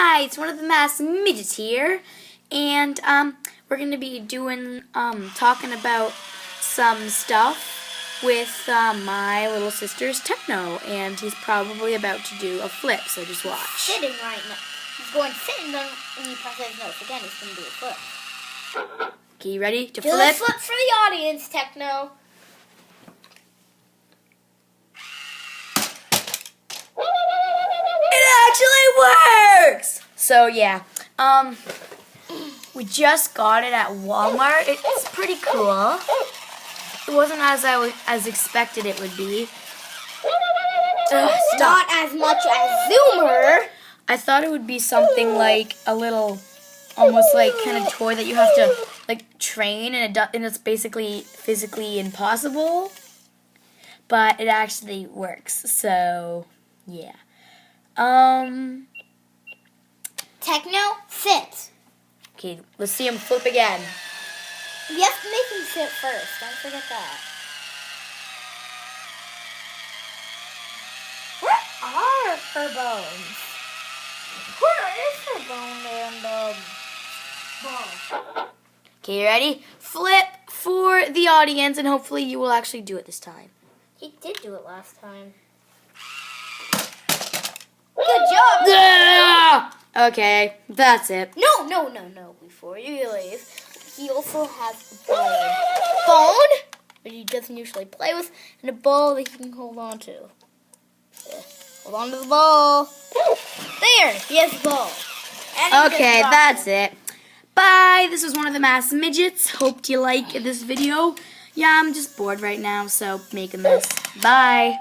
Hi, it's one of the masked midgets here, and we're gonna be doing talking about some stuff with my little sister's Tekno, and he's probably about to do a flip. So just watch. Sitting right now. He's going sitting down when you press his nose. Again, he's gonna do a flip. Okay, you ready to Do flip? the flip for the audience, Tekno. It actually works! So yeah, we just got it at Walmart. It's pretty cool. It wasn't as expected it would be. Stop. Not as much as Zoomer. I thought it would be something like a little, almost like kind of toy that you have to like train, and it's basically physically impossible. But it actually works. So yeah. Tekno, sit. Okay, let's see him flip again. You have to make him sit first. Don't forget that. Where are her bones? Where is her bone and bone? Okay, you ready? Flip for the audience, and hopefully you will actually do it this time. He did do it last time. Good job. Yeah! Okay, that's it. No. Before you leave, he also has a bone that he doesn't usually play with, and a ball that he can hold on to. Yeah. Hold on to the ball. There, he has the ball. And Okay, that's it. Bye. This was one of the masked midgets. Hope you like this video. Yeah, I'm just bored right now, so making this. Bye.